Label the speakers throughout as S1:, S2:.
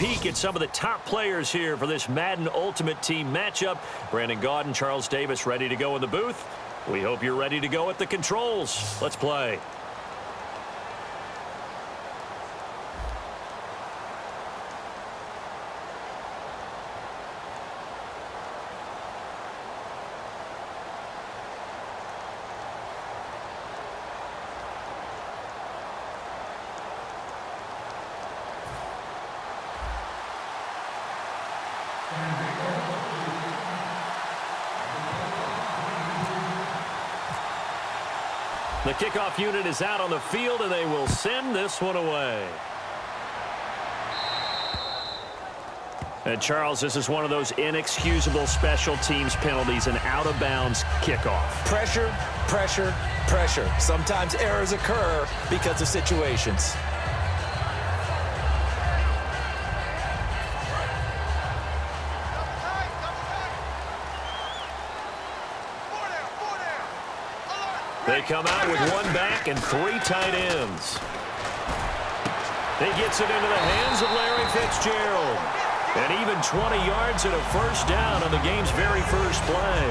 S1: peek at some of the top players here for this Madden Ultimate Team matchup. Brandon Gaudin, Charles Davis ready to go in the booth. We hope you're ready to go at the controls. Let's play. The kickoff unit is out on the field, and they will send this one away. And, Charles, this is one of those inexcusable special teams penalties, an out-of-bounds kickoff.
S2: Pressure, pressure, pressure. Sometimes errors occur because of situations.
S1: They come out with one back and three tight ends. He gets it into the hands of Larry Fitzgerald. And even 20 yards and a first down on the game's very first play.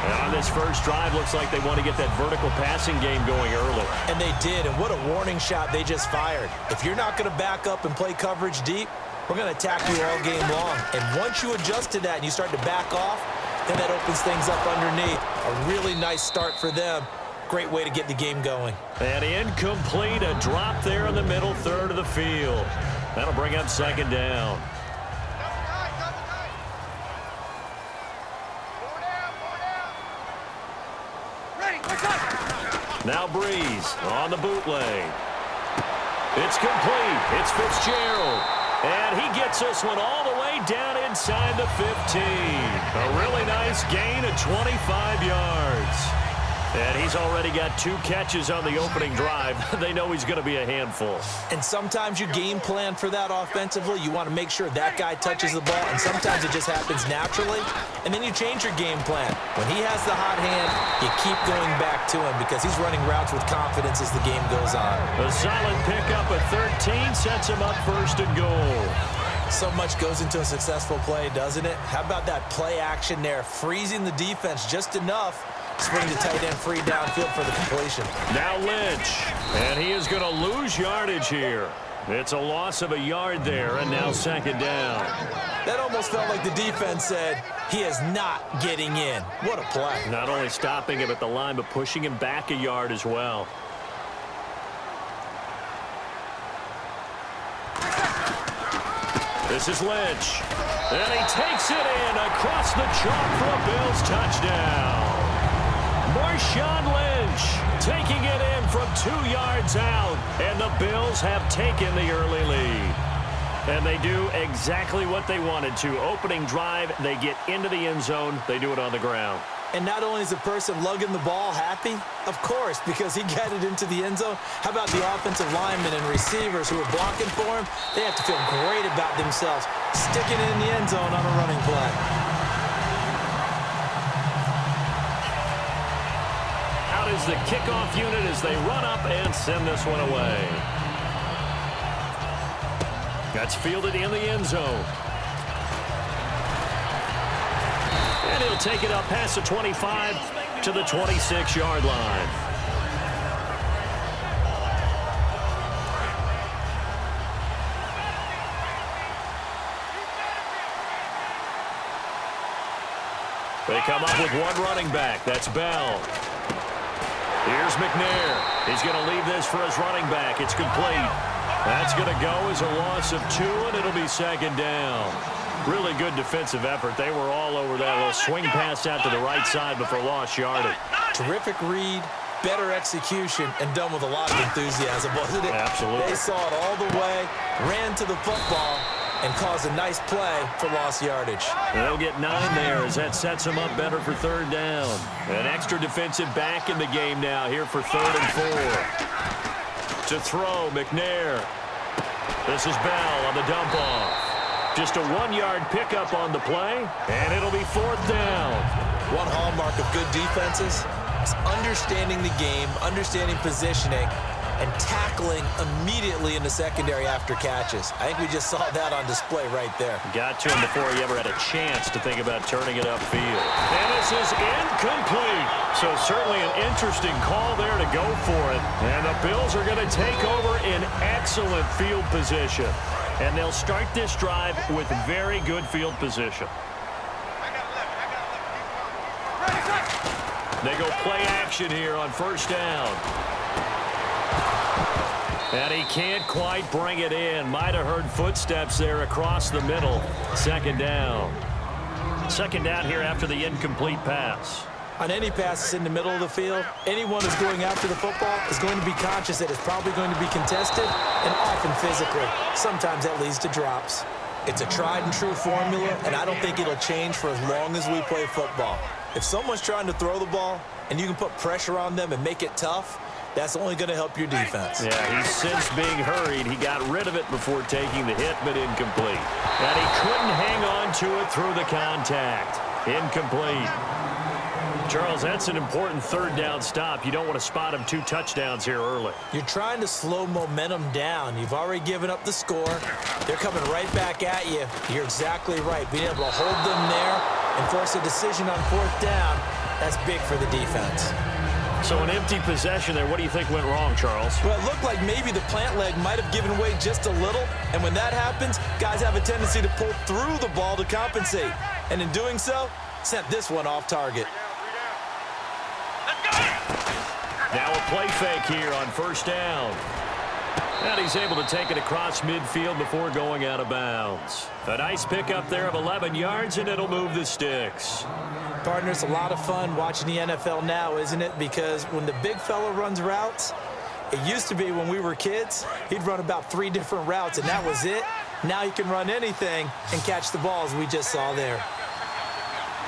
S1: And on this first drive, looks like they want to get that vertical passing game going early.
S2: And they did, and what a warning shot they just fired. If you're not going to back up and play coverage deep, we're going to attack you all game long. And once you adjust to that and you start to back off, then that opens things up underneath. A really nice start for them. Great way to get the game going.
S1: And incomplete, a drop there in the middle third of the field. That'll bring up second down. Now Breeze on the bootleg. It's complete. It's Fitzgerald. And he gets this one all the way down inside the 15. A really nice gain of 25 yards. And he's already got 2 catches on the opening drive. They know he's going to be a handful.
S2: And sometimes you game plan for that offensively. You want to make sure that guy touches the ball, and sometimes it just happens naturally. And then you change your game plan. When he has the hot hand, you keep going back to him because he's running routes with confidence as the game goes on.
S1: A solid pickup at 13 sets him up first and goal.
S2: So much goes into a successful play, doesn't it? How about that play action there, freezing the defense just enough, swing the tight end free downfield for the completion.
S1: Now Lynch, and he is going to lose yardage here. It's a loss of a yard there, and now second down.
S2: That almost felt like the defense said, he is not getting in. What a play.
S1: Not only stopping him at the line, but pushing him back a yard as well. This is Lynch, and he takes it in across the chalk for a Bills touchdown. Marshawn Lynch taking it in from 2 yards out, and the Bills have taken the early lead. And they do exactly what they wanted to. Opening drive, they get into the end zone. They do it on the ground.
S2: And not only is the person lugging the ball happy, of course, because he got it into the end zone. How about the offensive linemen and receivers who are blocking for him? They have to feel great about themselves, sticking it in the end zone on a running play.
S1: Out is the kickoff unit as they run up and send this one away. That's fielded in the end zone. And he'll take it up past the 25 to the 26-yard line. They come up with one running back. That's Bell. Here's McNair. He's going to leave this for his running back. It's complete. That's going to go as a loss of 2, and it'll be second down. Really good defensive effort. They were all over that little swing pass out to the right side before lost yardage.
S2: Terrific read, better execution, and done with a lot of enthusiasm, wasn't it?
S1: Absolutely.
S2: They saw it all the way, ran to the football, and caused a nice play for lost yardage.
S1: They'll get 9 there as that sets them up better for third down. An extra defensive back in the game now here for 3rd and 4. To throw, McNair. This is Bell on the dump-off. Just a 1-yard pickup on the play, and it'll be 4th down.
S2: One hallmark of good defenses is understanding the game, understanding positioning, and tackling immediately in the secondary after catches. I think we just saw that on display right there.
S1: Got to him before he ever had a chance to think about turning it upfield. And this is incomplete. So certainly an interesting call there to go for it. And the Bills are going to take over in excellent field position. And they'll start this drive with very good field position. They go play action here on first down. And he can't quite bring it in. Might have heard footsteps there across the middle. Second down. Second down here after the incomplete pass.
S2: On any passes in the middle of the field, anyone who's going after the football is going to be conscious that it's probably going to be contested and often physically. Sometimes that leads to drops. It's a tried and true formula, and I don't think it'll change for as long as we play football. If someone's trying to throw the ball and you can put pressure on them and make it tough, that's only going to help your defense.
S1: Yeah, he's since being hurried. He got rid of it before taking the hit, but incomplete. And he couldn't hang on to it through the contact. Incomplete. Charles, that's an important third down stop. You don't want to spot him 2 touchdowns here early.
S2: You're trying to slow momentum down. You've already given up the score. They're coming right back at you. You're exactly right. Being able to hold them there and force a decision on fourth down, that's big for the defense.
S1: So an empty possession there. What do you think went wrong, Charles?
S2: Well, it looked like maybe the plant leg might have given way just a little. And when that happens, guys have a tendency to pull through the ball to compensate. And in doing so, sent this one off target.
S1: Now a play fake here on first down. And he's able to take it across midfield before going out of bounds. A nice pickup there of 11 yards, and it'll move the sticks.
S2: Partner, it's a lot of fun watching the NFL now, isn't it? Because when the big fella runs routes, it used to be when we were kids, he'd run about 3 different routes, and that was it. Now he can run anything and catch the ball, as we just saw there.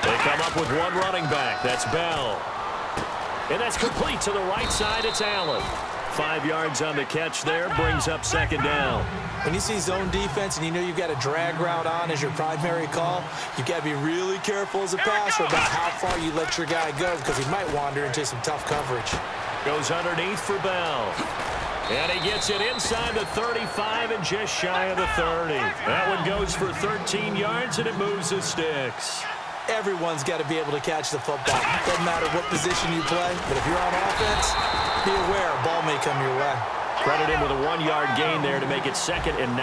S1: They come up with one running back. That's Bell. And that's complete to the right side. It's Allen. 5 yards on the catch there, brings up second down.
S2: When you see zone defense and you know you've got a drag route on as your primary call, you've got to be really careful as a passer about how far you let your guy go because he might wander into some tough coverage.
S1: Goes underneath for Bell. And he gets it inside the 35 and just shy of the 30. That one goes for 13 yards, and it moves the sticks.
S2: Everyone's got to be able to catch the football. Doesn't matter what position you play, but if you're on offense, be aware a ball may come your way.
S1: Credit him with a 1-yard gain there to make it 2nd and 9.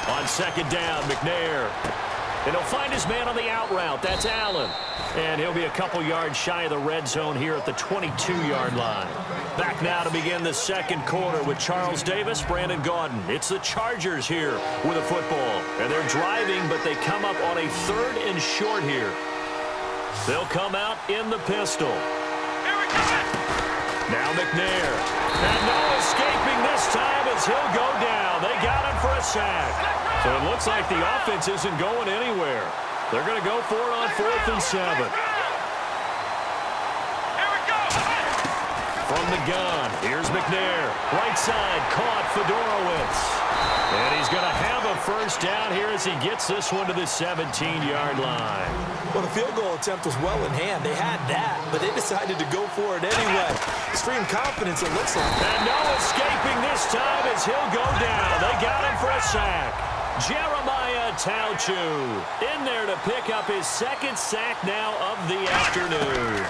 S1: On second down, McNair. And he'll find his man on the out route. That's Allen. And he'll be a couple yards shy of the red zone here at the 22-yard line. Back now to begin the second quarter with Charles Davis, Brandon Gaudin. It's the Chargers here with a football. And they're driving, but they come up on a 3rd and short here. They'll come out in the pistol. Now McNair. And no escaping this time as he'll go down. They got him for a sack. So it looks like the offense isn't going anywhere. They're going to go for it on 4th and 7. From the gun, here's McNair. Right side, caught Fedorowicz. And he's going to have a first down here as he gets this one to the 17-yard line.
S2: Well, the field goal attempt was well in hand. They had that, but they decided to go for it anyway. Extreme confidence, it looks like.
S1: And no escaping this time as he'll go down. They got him for a sack. Jeremiah Tauchu in there to pick up his 2nd sack now of the afternoon.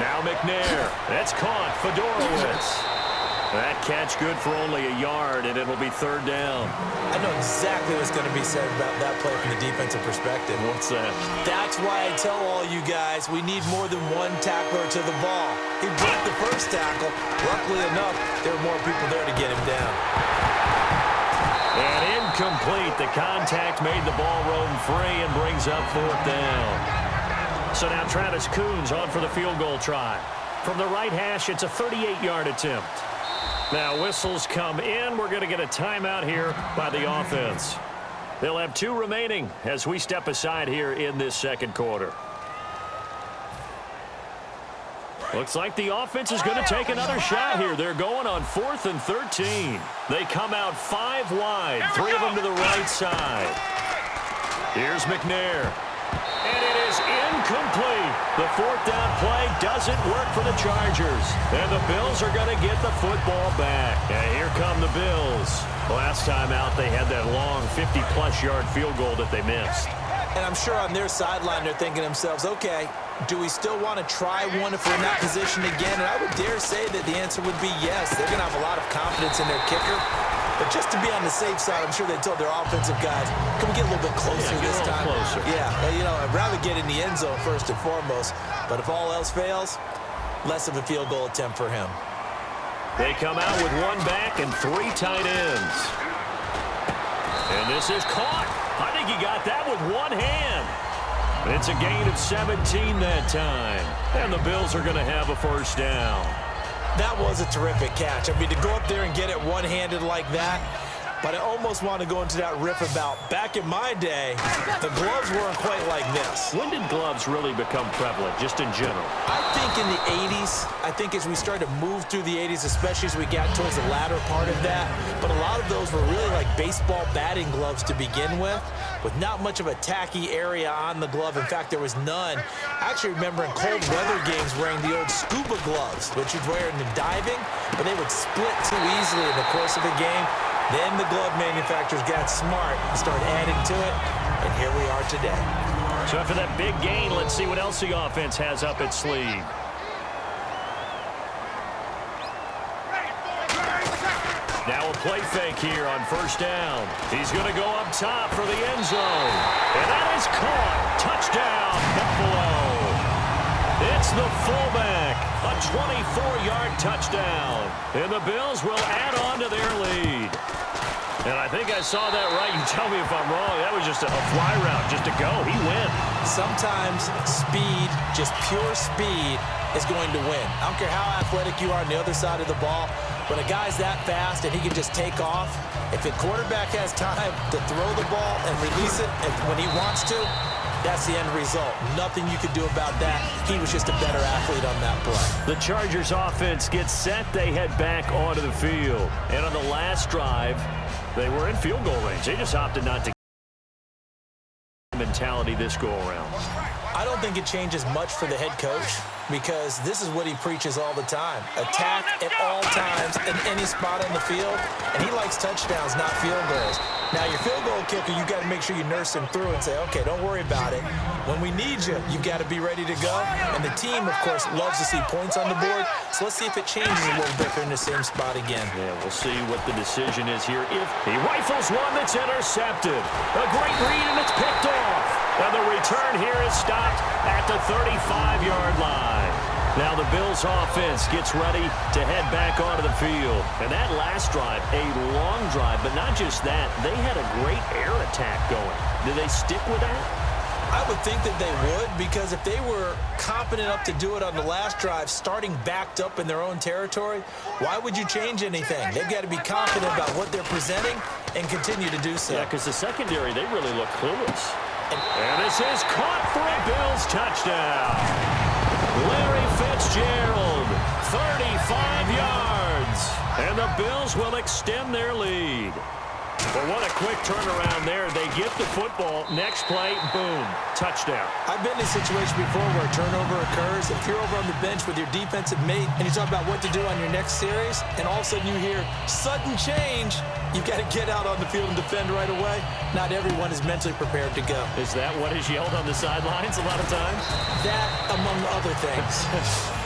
S1: Now McNair. That's caught. Fedorowicz. That catch good for only a yard, and it'll be 3rd down.
S2: I know exactly what's going to be said about that play from the defensive perspective.
S1: What's that?
S2: That's why I tell all you guys we need more than one tackler to the ball. He broke the first tackle. Luckily enough, there were more people there to get him down.
S1: And incomplete. The contact made the ball roam free and brings up 4th down. So now Travis Coons on for the field goal try. From the right hash, it's a 38-yard attempt. Now whistles come in. We're going to get a timeout here by the offense. They'll have 2 remaining as we step aside here in this second quarter. Looks like the offense is going to take another shot here. They're going on 4th and 13. They come out 5 wide, 3 of them to the right side. Here's McNair. And it is incomplete. The fourth down play doesn't work for the Chargers. And the Bills are going to get the football back. And here come the Bills. Last time out, they had that long 50-plus yard field goal that they missed.
S2: And I'm sure on their sideline, they're thinking to themselves, okay, do we still want to try one if we're in that position again? And I would dare say that the answer would be yes. They're going to have a lot of confidence in their kicker. But just to be on the safe side, I'm sure they told their offensive guys, can we get a little bit closer this time?
S1: Closer.
S2: Yeah, well, you know, I'd rather get in the end zone first and foremost. But if all else fails, less of a field goal attempt for him.
S1: They come out with one back and three tight ends. And this is caught. I think he got that with one hand. It's a gain of 17 that time. And the Bills are going to have a first down.
S2: That was a terrific catch. I mean, to go up there and get it one-handed like that, but I almost want to go into that riff about back in my day, the gloves weren't quite like this.
S1: When did gloves really become prevalent, just in general?
S2: I think in the 80s. I think as we started to move through the 80s, especially as we got towards the latter part of that. But a lot of those were really like baseball batting gloves to begin with not much of a tacky area on the glove. In fact, there was none. I actually remember in cold weather games wearing the old scuba gloves, which you'd wear in the diving, but they would split too easily in the course of a game. Then the glove manufacturers got smart and started adding to it, and here we are today.
S1: So after that big gain, let's see what else the offense has up its sleeve. Now a play fake here on first down. He's going to go up top for the end zone. And that is caught. Touchdown, Buffalo. It's the fullback. A 24-yard touchdown. And the Bills will add on to their lead. And I think I saw that right. You tell me if I'm wrong. That was just a fly route just to go. He went.
S2: Sometimes speed, just pure speed, is going to win. I don't care how athletic you are on the other side of the ball. When a guy's that fast and he can just take off, if the quarterback has time to throw the ball and release it when he wants to, that's the end result. Nothing you could do about that. He was just a better athlete on that play.
S1: The Chargers offense gets set. They head back onto the field. And on the last drive, they were in field goal range. They just opted not to get mentality this go around.
S2: I don't think it changes much for the head coach because this is what he preaches all the time. Attack at all times in any spot on the field, and he likes touchdowns, not field goals. Now, your field goal kicker, you got to make sure you nurse him through and say, okay, don't worry about it. When we need you, you got to be ready to go. And the team, of course, loves to see points on the board. So let's see if it changes a little bit if they're in the same spot again.
S1: Yeah, we'll see what the decision is here. If he rifles one that's intercepted. A great read, and it's picked off. And the return here is stopped at the 35-yard line. Now the Bills offense gets ready to head back onto the field. And that last drive, a long drive, but not just that. They had a great air attack going. Did they stick with that?
S2: I would think that they would, because if they were competent enough to do it on the last drive, starting backed up in their own territory, why would you change anything? They've got to be confident about what they're presenting and continue to do so.
S1: Yeah, because the secondary, they really look clueless. And this is caught for a Bills touchdown. Larry Fitzgerald, 35 yards. And the Bills will extend their lead. Well, what a quick turnaround there. They get the football. Next play, boom, touchdown.
S2: I've been in a situation before where a turnover occurs. If you're over on the bench with your defensive mate and you talk about what to do on your next series, and all of a sudden you hear sudden change, you've got to get out on the field and defend right away. Not everyone is mentally prepared to go.
S1: Is that what is yelled on the sidelines a lot of times?
S2: That, among other things.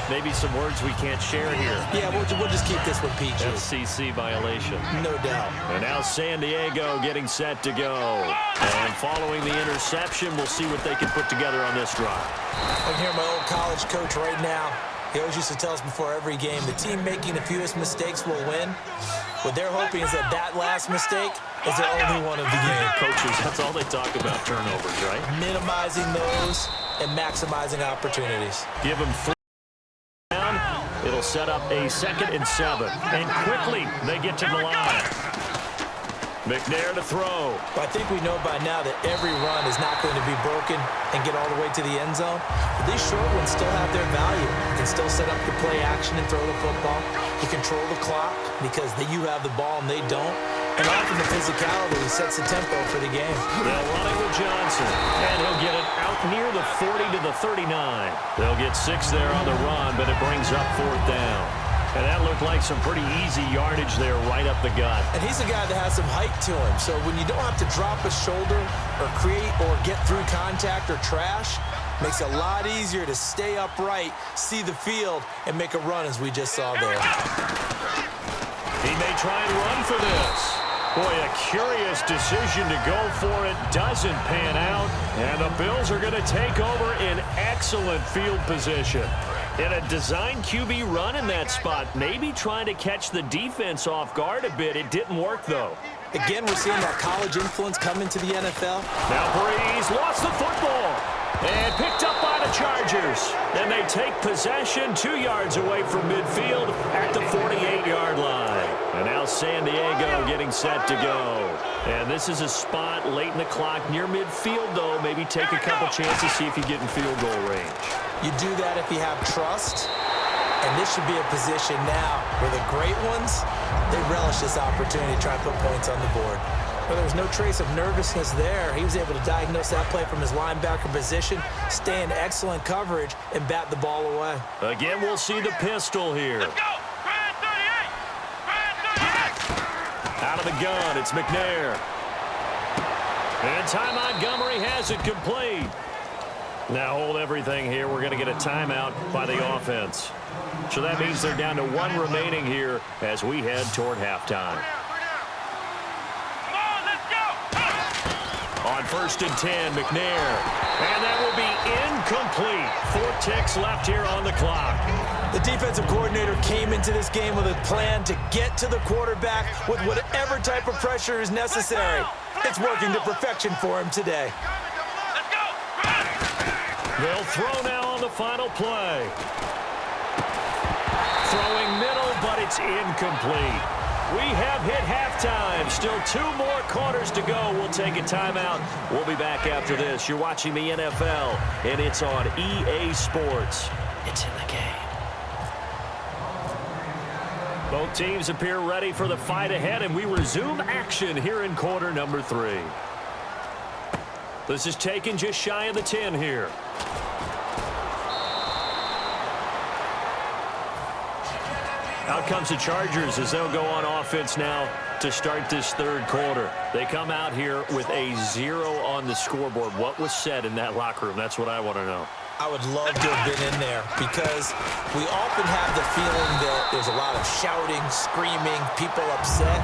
S1: Maybe some words we can't share here.
S2: Yeah, we'll just keep this one PG.
S1: FCC violation.
S2: No doubt.
S1: And now San Diego getting set to go. And following the interception, we'll see what they can put together on this drive.
S2: I can hear my old college coach right now. He always used to tell us before every game, the team making the fewest mistakes will win. What they're hoping is that that last mistake is the only one of the game.
S1: Coaches, that's all they talk about, turnovers, right?
S2: Minimizing those and maximizing opportunities.
S1: Give them 4 down. It'll set up a 2nd and 7. And quickly, they get to the line. McNair to throw.
S2: Well, I think we know by now that every run is not going to be broken and get all the way to the end zone. But these short ones still have their value. You can still set up the play action and throw the football. You control the clock because you have the ball and they don't. And often the physicality sets the tempo for the game.
S1: They'll run it with Johnson, and he'll get it out near the 40 to the 39. They'll get 6 there on the run, but it brings up 4th down. And that looked like some pretty easy yardage there right up the gut.
S2: And he's a guy that has some height to him. So when you don't have to drop a shoulder or create or get through contact or trash, makes it a lot easier to stay upright, see the field, and make a run as we just saw there.
S1: He may try and run for this. Boy, a curious decision to go for it. Doesn't pan out. And the Bills are going to take over in excellent field position. In a design QB run in that spot, maybe trying to catch the defense off guard a bit. It didn't work, though.
S2: Again, we're seeing that college influence come into the NFL.
S1: Now Breeze lost the football and picked up by the Chargers. Then they take possession 2 yards away from midfield at the 48-yard line. And now San Diego getting set to go. And this is a spot late in the clock near midfield, though. Maybe take a couple chances, see if you get in field goal range.
S2: You do that if you have trust. And this should be a position now where the great ones, they relish this opportunity to try and put points on the board. Well, there was no trace of nervousness there. He was able to diagnose that play from his linebacker position, stay in excellent coverage, and bat the ball away.
S1: Again, we'll see the pistol here.
S3: Let's go! Brad 38! Brad 38!
S1: Out of the gun, it's McNair. And Ty Montgomery has it complete. Now hold everything here. We're going to get a timeout by the offense. So that means they're down to 1 remaining here as we head toward halftime.
S3: Come on, let's go!
S1: On 1st and 10, McNair. And that will be incomplete. 4 ticks left here on the clock.
S2: The defensive coordinator came into this game with a plan to get to the quarterback with whatever type of pressure is necessary. It's working to perfection for him today.
S3: Let's go!
S1: They'll throw now on the final play. Throwing middle, but it's incomplete. We have hit halftime. Still 2 more quarters to go. We'll take a timeout. We'll be back after this. You're watching the NFL, and it's on EA Sports. It's in the game. Both teams appear ready for the fight ahead, and we resume action here in quarter number 3. This is taken just shy of the 10 here. Out comes the Chargers as they'll go on offense now to start this 3rd quarter. They come out here with a 0 on the scoreboard. What was said in that locker room? That's what I want to know.
S2: I would love to have been in there because we often have the feeling that there's a lot of shouting, screaming, people upset.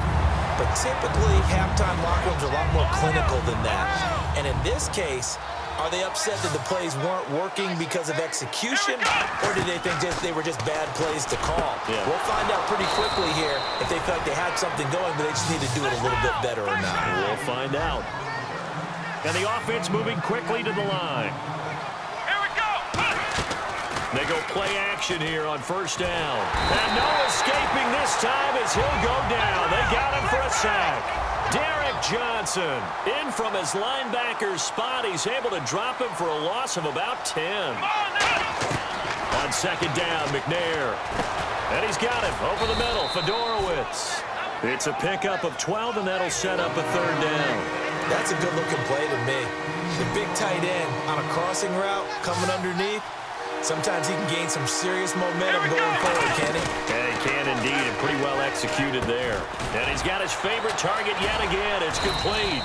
S2: But typically, halftime locker rooms are a lot more clinical than that. And in this case, are they upset that the plays weren't working because of execution, or did they think they were just bad plays to call?
S1: Yeah.
S2: We'll find out pretty quickly here if they felt like they had something going, but they just need to do it a little bit better or not.
S1: We'll find out. And the offense moving quickly to the line.
S3: Here we go!
S1: They go play action here on 1st down. And no escaping this time as he'll go down. They got him for a sack. Derek Johnson in from his linebacker's spot. He's able to drop him for a loss of about 10. On 2nd down, McNair. And he's got him over the middle, Fedorowicz. It's a pickup of 12, and that'll set up a 3rd down.
S2: That's a good-looking play to me. The big tight end on a crossing route coming underneath. Sometimes he can gain some serious momentum going forward, can he?
S1: Yeah, he can indeed, and pretty well executed there. And he's got his favorite target yet again. It's complete.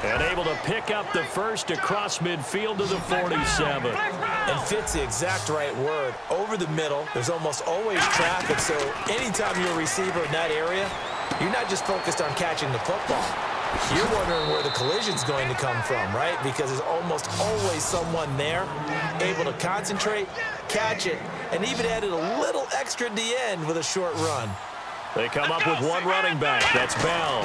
S1: And able to pick up the 1st across midfield to the 47.
S2: And fits the exact right word. Over the middle, there's almost always traffic, so anytime you're a receiver in that area, you're not just focused on catching the football. You're wondering where the collision's going to come from, right? Because there's almost always someone there able to concentrate, catch it, and even added a little extra at the end with a short run.
S1: They come up with 1 running back. That's Bell.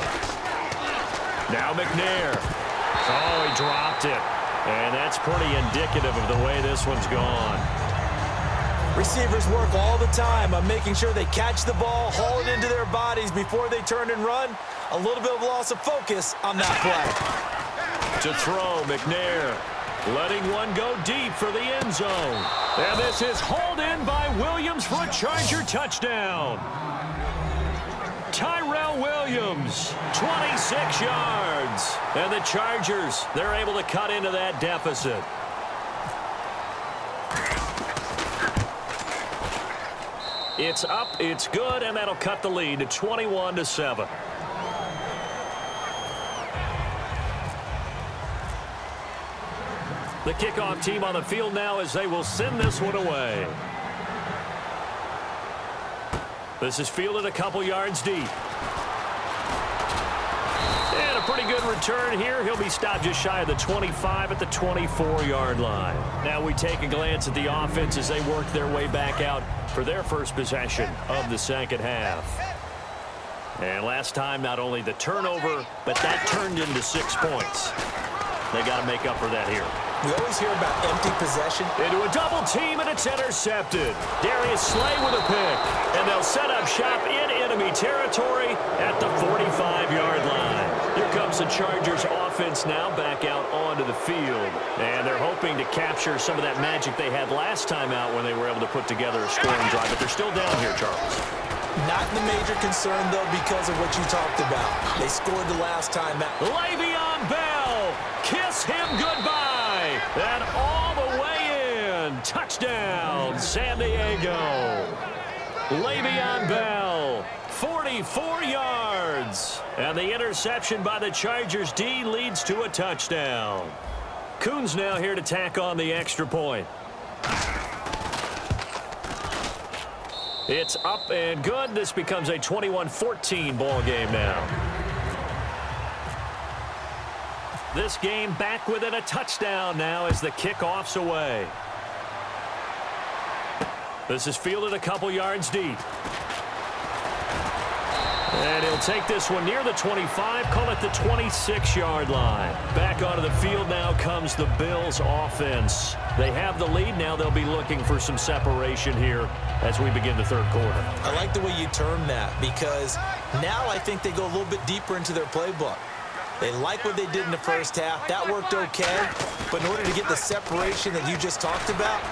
S1: Now McNair. Oh, he dropped it. And that's pretty indicative of the way this one's gone.
S2: Receivers work all the time on making sure they catch the ball, haul it into their bodies before they turn and run. A little bit of loss of focus on that play.
S1: To throw, McNair. Letting one go deep for the end zone. And this is hauled in by Williams for a Charger touchdown. Tyrell Williams, 26 yards. And the Chargers, they're able to cut into that deficit. It's up, it's good, and that'll cut the lead to 21-7. The kickoff team on the field now as they will send this one away. This is fielded a couple yards deep. And a pretty good return here. He'll be stopped just shy of the 25 at the 24-yard line. Now we take a glance at the offense as they work their way back out for their first possession of the second half. And last time, not only the turnover, but that turned into 6 points. They got to make up for that here.
S2: We always hear about empty possession.
S1: Into a double team, and it's intercepted. Darius Slay with a pick. And they'll set up shop in enemy territory at the 45-yard line. Here comes the Chargers offense now back out onto the field. And they're hoping to capture some of that magic they had last time out when they were able to put together a scoring drive. But they're still down here, Charles.
S2: Not the major concern, though, because of what you talked about. They scored the last time out.
S1: Le'Veon Bell, kiss him goodbye. And all the way in. Touchdown, San Diego. Le'Veon Bell, 44 yards. And the interception by the Chargers D leads to a touchdown. Coons now here to tack on the extra point. It's up and good. This becomes a 21-14 ball game now. This game back within a touchdown now as the kickoff's away. This is fielded a couple yards deep. And he'll take this one near the 25, call it the 26-yard line. Back onto the field now comes the Bills offense. They have the lead. Now they'll be looking for some separation here as we begin the third quarter.
S2: I like the way you term that because now I think they go a little bit deeper into their playbook. They like what they did in the first half. That worked okay. But in order to get the separation that you just talked about,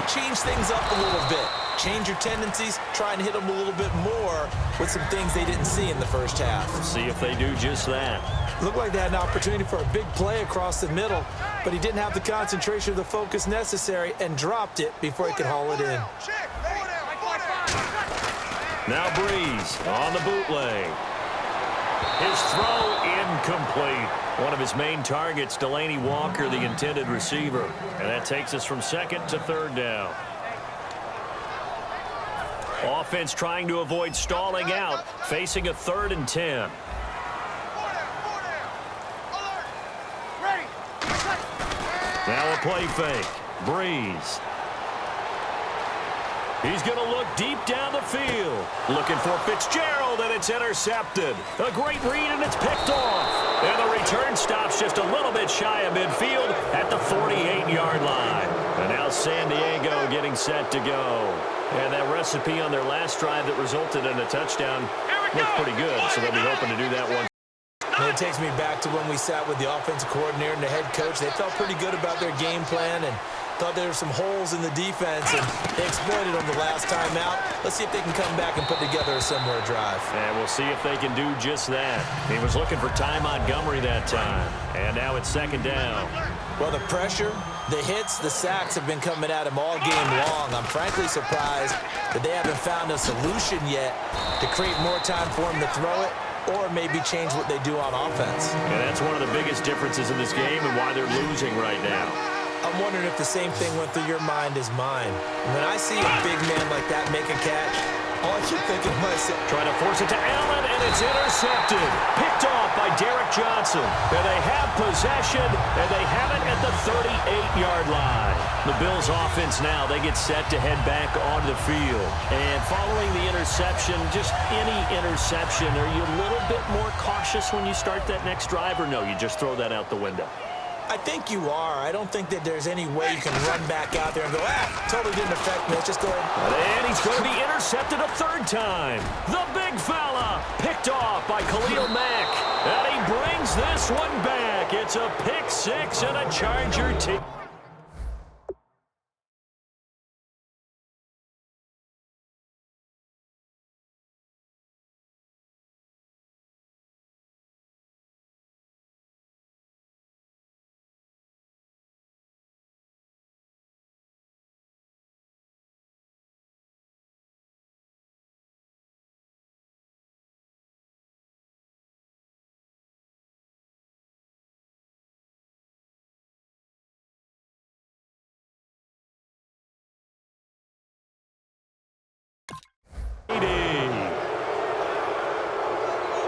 S2: change things up a little bit. Change your tendencies. Try and hit them a little bit more with some things they didn't see in the first half.
S1: See if they do just that.
S2: Looked like they had an opportunity for a big play across the middle, but he didn't have the concentration or the focus necessary and dropped it before he could haul it in.
S1: Now Breeze on the bootleg. His throw incomplete. One of his main targets, Delaney Walker, the intended receiver. And that takes us from second to third down. Offense trying to avoid stalling out, facing a 3rd and 10. Now a play fake. Breeze. He's going to look deep down the field. Looking for Fitzgerald, and it's intercepted. A great read, and it's picked off. And the return stops just a little bit shy of midfield at the 48-yard line. And now San Diego getting set to go. And that recipe on their last drive that resulted in a touchdown looked pretty good, so they'll be hoping to do that one.
S2: And it takes me back to when we sat with the offensive coordinator and the head coach. They felt pretty good about their game plan and thought there were some holes in the defense, and they exploited them the last time out. Let's see if they can come back and put together a similar drive.
S1: And we'll see if they can do just that. He was looking for Ty Montgomery that time, and now it's second down.
S2: Well, the pressure, the hits, the sacks have been coming at him all game long. I'm frankly surprised that they haven't found a solution yet to create more time for him to throw it or maybe change what they do on offense.
S1: And that's one of the biggest differences in this game and why they're losing right now.
S2: I'm wondering if the same thing went through your mind as mine. When I see a big man like that make a catch, all I keep thinking to myself,
S1: trying to force it to Allen, and it's intercepted. Picked off by Derek Johnson. And they have possession, and they have it at the 38-yard line. The Bills offense now, they get set to head back onto the field. And following the interception, just any interception, are you a little bit more cautious when you start that next drive, or no, you just throw that out the window?
S2: I think you are. I don't think that there's any way you can run back out there and go, totally didn't affect me. Let's just go ahead.
S1: And he's going to be intercepted a 3rd time. The big fella picked off by Khalil Mack. And he brings this one back. It's a pick 6 and a Charger team.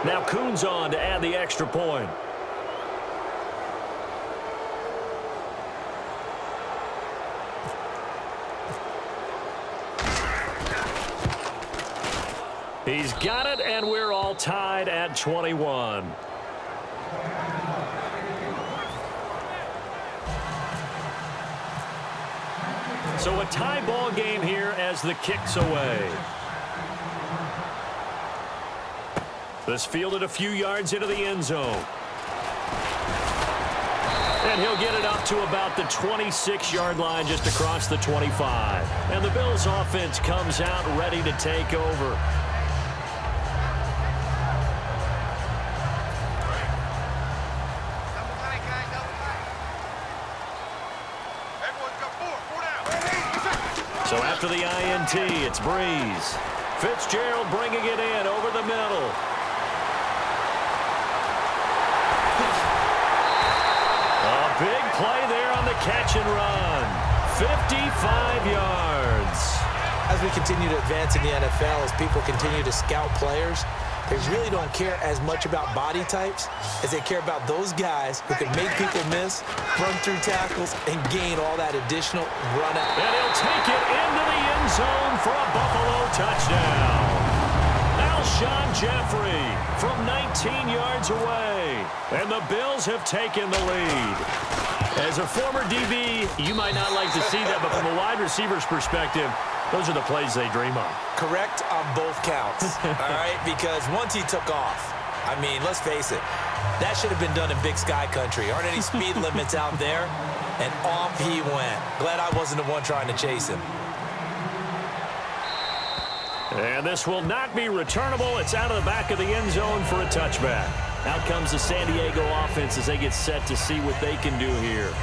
S1: Now Kuhn's on to add the extra point. He's got it, and we're all tied at 21. So a tie ball game here as the kick's away. This fielded a few yards into the end zone. And he'll get it up to about the 26-yard line just across the 25. And the Bills offense comes out ready to take over. So after the INT, it's Breeze. Fitzgerald bringing it in over the middle. A big play there on the catch and run. 55 yards.
S2: As we continue to advance in the NFL, as people continue to scout players, they really don't care as much about body types as they care about those guys who can make people miss, run through tackles, and gain all that additional run out.
S1: And he'll take it into the end zone for a Buffalo touchdown. Alshon Jeffrey from 19 yards away. And the Bills have taken the lead. As a former DB, you might not like to see that, but from a wide receiver's perspective, those are the plays they dream of.
S2: Correct on both counts, all right? Because once he took off, I mean, let's face it, that should have been done in Big Sky Country. Aren't any speed limits out there? And off he went. Glad I wasn't the one trying to chase him.
S1: And this will not be returnable. It's out of the back of the end zone for a touchback. Out comes the San Diego offense as they get set to see what they can do here.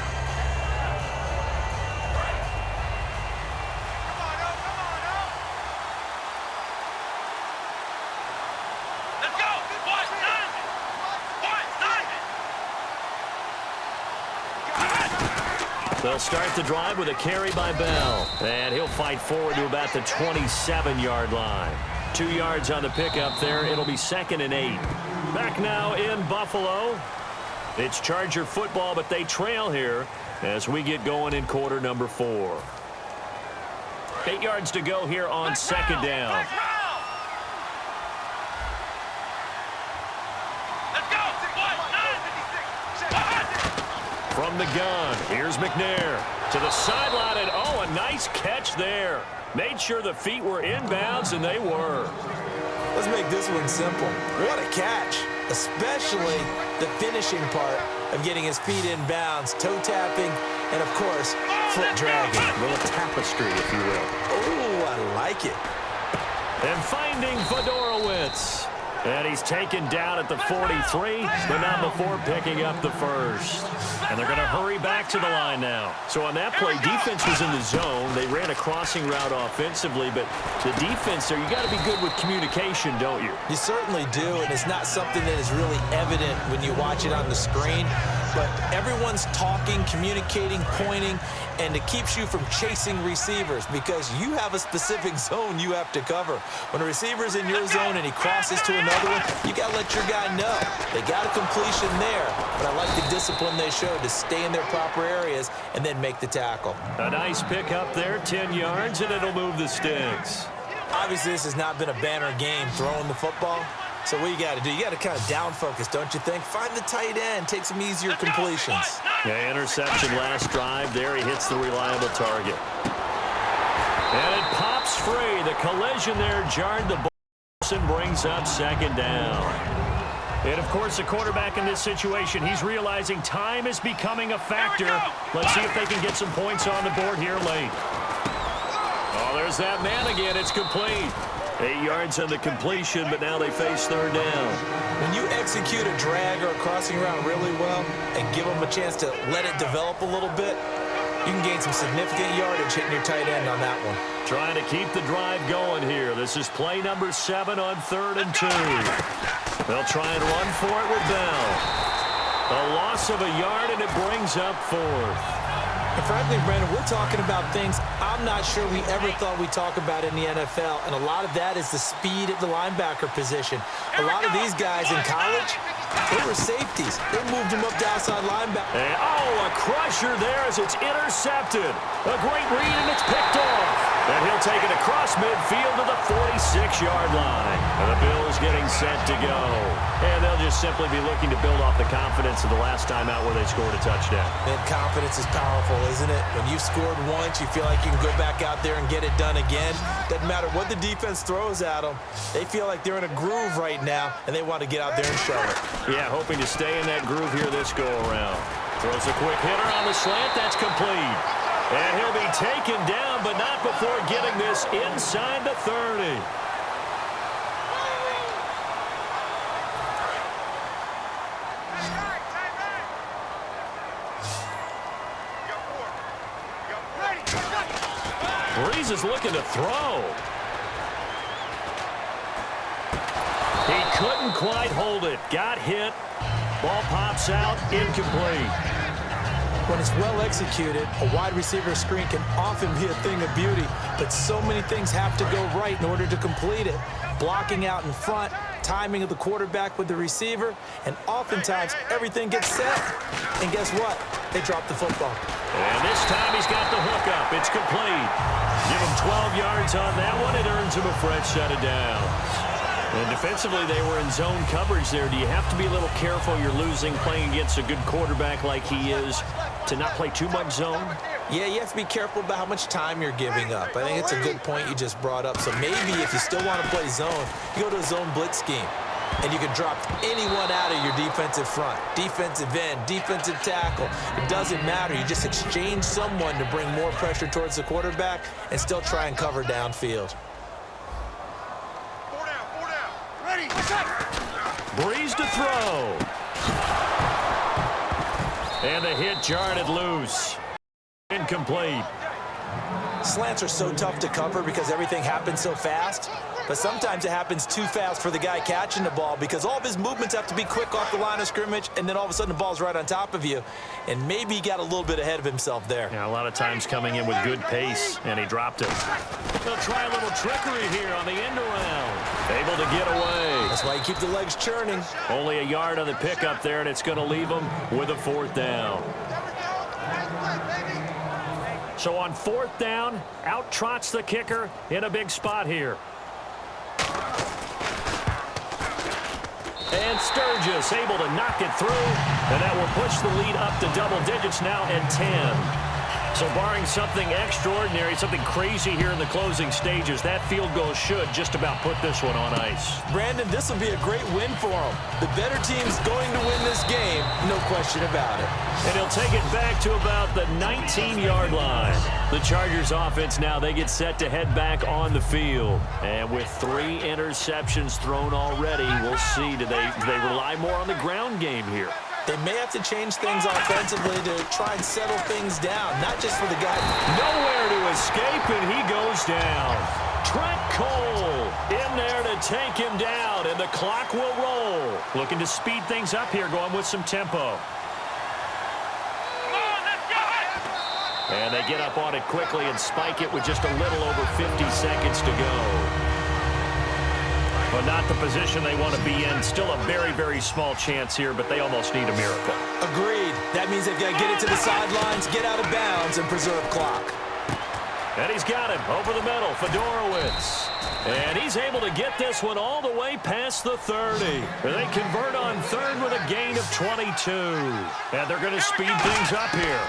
S1: They'll start the drive with a carry by Bell. And he'll fight forward to about the 27-yard line. 2 yards on the pickup there. It'll be 2nd and 8. Back now in Buffalo. It's Charger football, but they trail here as we get going in quarter number 4. 8 yards to go here on 2nd down. From the gun, here's McNair to the sideline, and oh, a nice catch there. Made sure the feet were inbounds, and they were.
S2: Let's make this one simple. What a catch, especially the finishing part of getting his feet in bounds, toe tapping, and of course, foot dragging.
S1: A little tapestry, if you will.
S2: Oh, I like it.
S1: And finding Fedorowicz. And he's taken down at the 43, but not before picking up the first. And they're going to hurry back to the line now. So on that play, defense was in the zone. They ran a crossing route offensively, but the defense there, you got to be good with communication, don't you?
S2: You certainly do, and it's not something that is really evident when you watch it on the screen. But everyone's talking, communicating, pointing, and it keeps you from chasing receivers because you have a specific zone you have to cover. When a receiver's in your zone and he crosses to another one, you got to let your guy know. They got a completion there, but I like the discipline they showed to stay in their proper areas and then make the tackle.
S1: A nice pick up there, 10 yards, and it'll move the sticks.
S2: Obviously, this has not been a banner game throwing the football. So what you got to do, you got to kind of down focus, don't you think? Find the tight end, take some easier completions.
S1: Yeah, interception last drive. There he hits the reliable target. And it pops free. The collision there jarred the ball and brings up 2nd down. And, of course, the quarterback in this situation, he's realizing time is becoming a factor. Let's see if they can get some points on the board here late. Oh, there's that man again. It's complete. 8 yards on the completion, but now they face 3rd down.
S2: When you execute a drag or a crossing route really well and give them a chance to let it develop a little bit, you can gain some significant yardage hitting your tight end on that one.
S1: Trying to keep the drive going here. This is play number 7 on 3rd and 2. They'll try and run for it with Bell. A loss of a yard, and it brings up 4th.
S2: And frankly, Brandon, we're talking about things I'm not sure we ever thought we'd talk about in the NFL, and a lot of that is the speed at the linebacker position. A lot of these guys in college, they were safeties. They moved them up to outside linebacker.
S1: And, a crusher there as it's intercepted. A great read, and it's picked off. And he'll take it across midfield to the 46-yard line. And the Bills getting set to go. And they'll just simply be looking to build off the confidence of the last time out where they scored a touchdown.
S2: Man, confidence is powerful, isn't it? When you've scored once, you feel like you can go back out there and get it done again. Doesn't matter what the defense throws at them. They feel like they're in a groove right now, and they want to get out there and show it.
S1: Yeah, hoping to stay in that groove here this go-around. Throws a quick hitter on the slant. That's complete. And he'll be taken down, but not before getting this inside the 30. Breeze is looking to throw. He couldn't quite hold it. Got hit. Ball pops out. Incomplete.
S2: When it's well executed, a wide receiver screen can often be a thing of beauty, but so many things have to go right in order to complete it. Blocking out in front, timing of the quarterback with the receiver, and oftentimes everything gets set. And guess what? They drop the football.
S1: And this time he's got the hook up. It's complete. Give him 12 yards on that one. It earns him a fresh set of downs. And defensively, they were in zone coverage there. Do you have to be a little careful? You're losing playing against a good quarterback like he is to not play too much zone?
S2: Yeah, you have to be careful about how much time you're giving up. I think it's a good point you just brought up. So maybe if you still want to play zone, you go to a zone blitz scheme. And you can drop anyone out of your defensive front, defensive end, defensive tackle. It doesn't matter. You just exchange someone to bring more pressure towards the quarterback and still try and cover downfield.
S1: Breeze to throw. And the hit jarred it loose. Incomplete.
S2: Slants are so tough to cover because everything happens so fast. But sometimes it happens too fast for the guy catching the ball because all of his movements have to be quick off the line of scrimmage, and then all of a sudden the ball's right on top of you. And maybe he got a little bit ahead of himself there.
S1: Yeah, a lot of times coming in with good pace, and he dropped it. They'll try a little trickery here on the end around. Able to get away.
S2: That's why you keep the legs churning.
S1: Only a yard on the pickup there, and it's going to leave him with a 4th down. So on 4th down, out trots the kicker in a big spot here. And Sturgis able to knock it through, and that will push the lead up to double digits now at 10. So barring something extraordinary, something crazy here in the closing stages, that field goal should just about put this one on ice.
S2: Brandon, this will be a great win for him. The better team's going to win this game, no question about it.
S1: And he'll take it back to about the 19-yard line. The Chargers offense now, they get set to head back on the field. And with 3 interceptions thrown already, we'll see, do they rely more on the ground game here?
S2: They may have to change things offensively to try and settle things down, not just for the guy.
S1: Nowhere to escape, and he goes down. Trent Cole in there to take him down, and the clock will roll. Looking to speed things up here, going with some tempo. And they get up on it quickly and spike it with just a little over 50 seconds to go. But not the position they want to be in. Still a very, very small chance here, but they almost need a miracle.
S2: Agreed. That means they've got to get it to the sidelines, get out of bounds, and preserve clock.
S1: And he's got him over the middle, Fedorowicz. And he's able to get this one all the way past the 30. They convert on 3rd with a gain of 22. And they're going to speed things up here.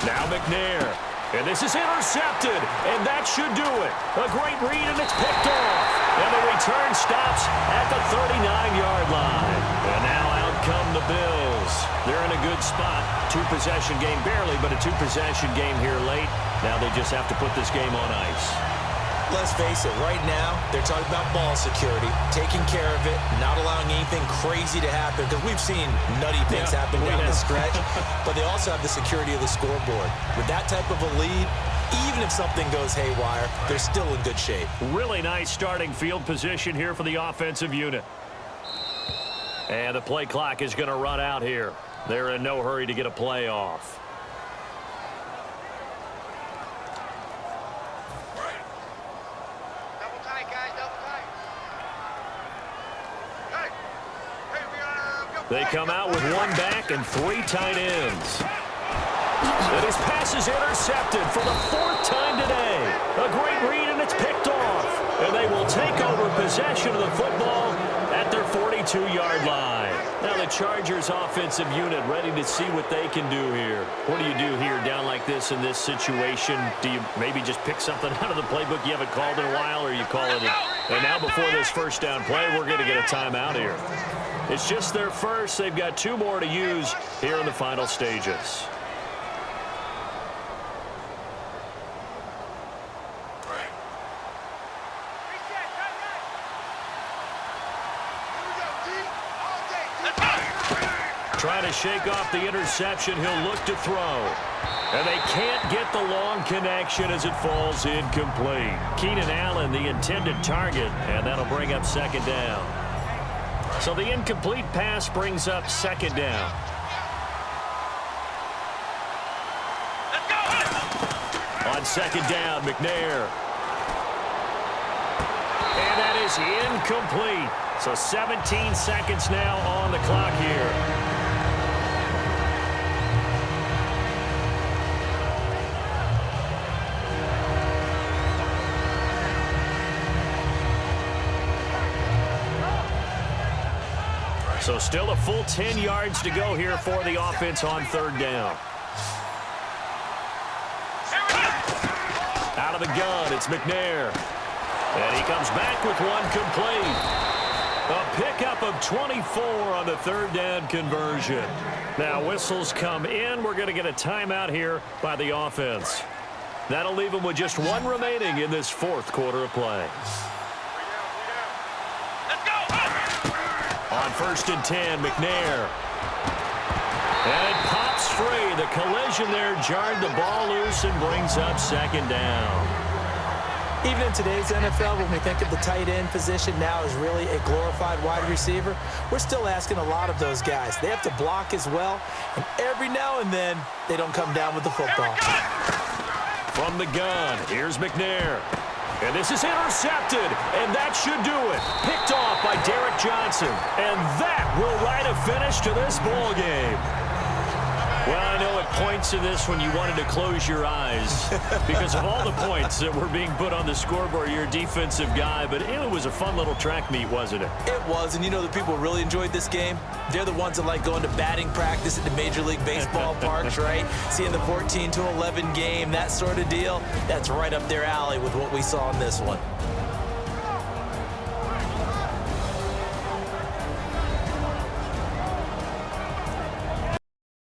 S1: Now McNair. And this is intercepted, and that should do it. A great read, and it's picked off. And the return stops at the 39-yard line. And now out come the Bills. They're in a good spot. 2-possession game, barely, but a 2-possession game here late. Now they just have to put this game on ice.
S2: Let's face it, right now, they're talking about ball security, taking care of it, not allowing anything crazy to happen, because we've seen nutty things happen down the stretch, but they also have the security of the scoreboard. With that type of a lead, even if something goes haywire, they're still in good shape.
S1: Really nice starting field position here for the offensive unit. And the play clock is going to run out here. They're in no hurry to get a play off. They come out with one back and three tight ends. And his pass is intercepted for the fourth time today. A great read, and it's picked off. And they will take over possession of the football at their 42-yard line. Now the Chargers offensive unit ready to see what they can do here. What do you do here down like this in this situation? Do you maybe just pick something out of the playbook you haven't called in a while, or you call it? And now before this first down play, we're going to get a timeout here. It's just their first. They've got two more to use here in the final stages. Trying to shake off the interception. He'll look to throw. And they can't get the long connection as it falls incomplete. Keenan Allen, the intended target, and that'll bring up second down. So the incomplete pass brings up second down. On second down, McNair. And that is incomplete. So 17 seconds now on the clock here. So still a full 10 yards to go here for the offense on third down. Out of the gun, it's McNair. And he comes back with one complete. A pickup of 24 on the third down conversion. Now whistles come in. We're going to get a timeout here by the offense. That'll leave them with just one remaining in this fourth quarter of play. On first and 10, McNair. And it pops free. The collision there jarred the ball loose and brings up second down.
S2: Even in today's NFL, when we think of the tight end position now as really a glorified wide receiver, we're still asking a lot of those guys. They have to block as well, and every now and then, they don't come down with the football.
S1: From the gun, here's McNair. And this is intercepted, and that should do it. Picked off by Derek Johnson, and that will write a finish to this ball game. Well, I know at points in this when you wanted to close your eyes because of all the points that were being put on the scoreboard. You're a defensive guy, but it was a fun little track meet, wasn't it?
S2: It was, and you know the people who really enjoyed this game? They're the ones that like going to batting practice at the Major League Baseball parks, right? Seeing the 14-11 game, that sort of deal. That's right up their alley with what we saw in this one.